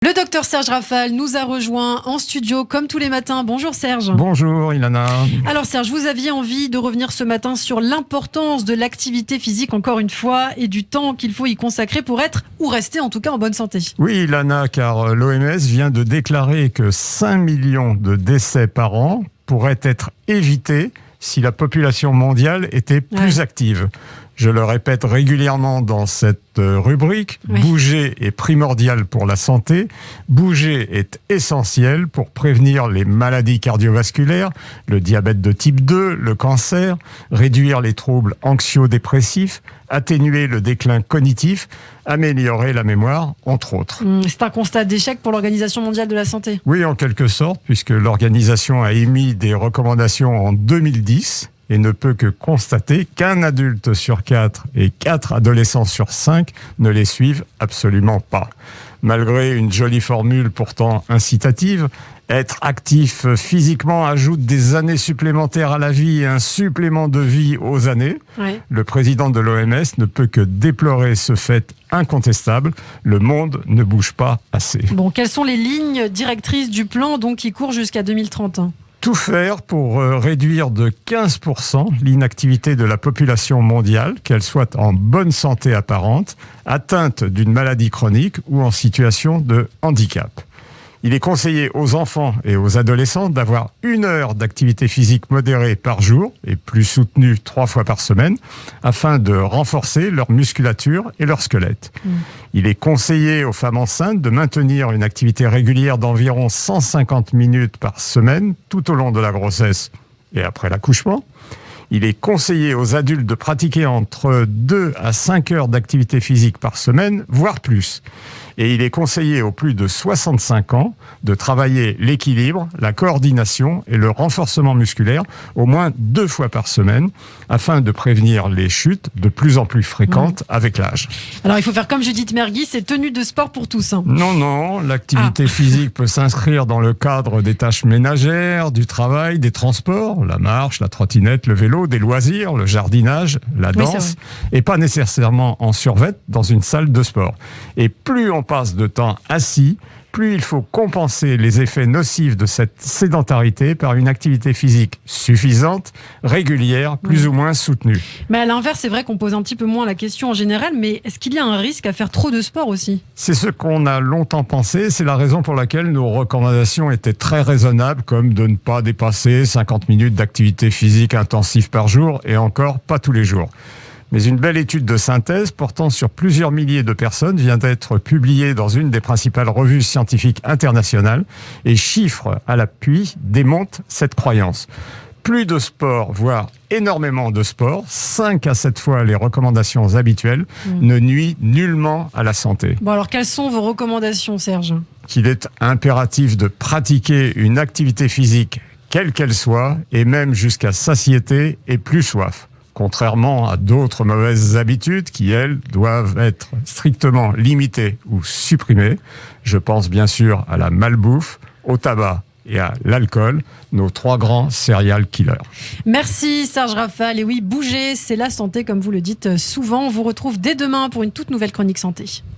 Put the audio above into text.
Le docteur Serge Rafal nous a rejoint en studio comme tous les matins. Bonjour Serge. Bonjour Ilana. Alors Serge, vous aviez envie de revenir ce matin sur l'importance de l'activité physique encore une fois et du temps qu'il faut y consacrer pour être ou rester en tout cas en bonne santé. Oui Ilana, car l'OMS vient de déclarer que 5 millions de décès par an pourraient être évités si la population mondiale était plus active. Je le répète régulièrement dans cette rubrique, bouger est primordial pour la santé, bouger est essentiel pour prévenir les maladies cardiovasculaires, le diabète de type 2, le cancer, réduire les troubles anxio-dépressifs, atténuer le déclin cognitif, améliorer la mémoire, entre autres. C'est un constat d'échec pour l'Organisation mondiale de la santé. Oui, en quelque sorte, puisque l'organisation a émis des recommandations en 2010 et ne peut que constater qu'un adulte sur 4 et 4 adolescents sur 5 ne les suivent absolument pas. Malgré une jolie formule pourtant incitative, être actif physiquement ajoute des années supplémentaires à la vie et un supplément de vie aux années. Le président de l'OMS ne peut que déplorer ce fait incontestable. Le monde ne bouge pas assez. Bon, quelles sont les lignes directrices du plan donc, qui court jusqu'à 2030 ? Tout faire pour réduire de 15% l'inactivité de la population mondiale, qu'elle soit en bonne santé apparente, atteinte d'une maladie chronique ou en situation de handicap. Il est conseillé aux enfants et aux adolescents d'avoir 1 heure d'activité physique modérée par jour et plus soutenue 3 fois par semaine afin de renforcer leur musculature et leur squelette. Il est conseillé aux femmes enceintes de maintenir une activité régulière d'environ 150 minutes par semaine tout au long de la grossesse et après l'accouchement. Il est conseillé aux adultes de pratiquer entre 2 à 5 heures d'activité physique par semaine, voire plus. Et il est conseillé aux plus de 65 ans de travailler l'équilibre, la coordination et le renforcement musculaire au moins 2 fois par semaine afin de prévenir les chutes de plus en plus fréquentes avec l'âge. Alors il faut faire comme Judith Mergui, c'est tenue de sport pour tous. Non, l'activité physique peut s'inscrire dans le cadre des tâches ménagères, du travail, des transports, la marche, la trottinette, le vélo, des loisirs, le jardinage, la danse, et pas nécessairement en survêt dans une salle de sport. Et plus on passe de temps assis, plus il faut compenser les effets nocifs de cette sédentarité par une activité physique suffisante, régulière, plus ou moins soutenue. Mais à l'inverse, c'est vrai qu'on pose un petit peu moins la question en général, mais est-ce qu'il y a un risque à faire trop de sport aussi ? C'est ce qu'on a longtemps pensé, c'est la raison pour laquelle nos recommandations étaient très raisonnables, comme de ne pas dépasser 50 minutes d'activité physique intensive par jour, et encore pas tous les jours. Mais une belle étude de synthèse portant sur plusieurs milliers de personnes vient d'être publiée dans une des principales revues scientifiques internationales et chiffres à l'appui démontrent cette croyance. Plus de sport, voire énormément de sport, 5 à 7 fois les recommandations habituelles, ne nuit nullement à la santé. Bon alors quelles sont vos recommandations Serge ? Qu'il est impératif de pratiquer une activité physique, quelle qu'elle soit, et même jusqu'à satiété et plus soif. Contrairement à d'autres mauvaises habitudes qui, elles, doivent être strictement limitées ou supprimées. Je pense bien sûr à la malbouffe, au tabac et à l'alcool, nos 3 grands serial killers. Merci Serge Rafal. Et oui, bouger, c'est la santé, comme vous le dites souvent. On vous retrouve dès demain pour une toute nouvelle chronique santé.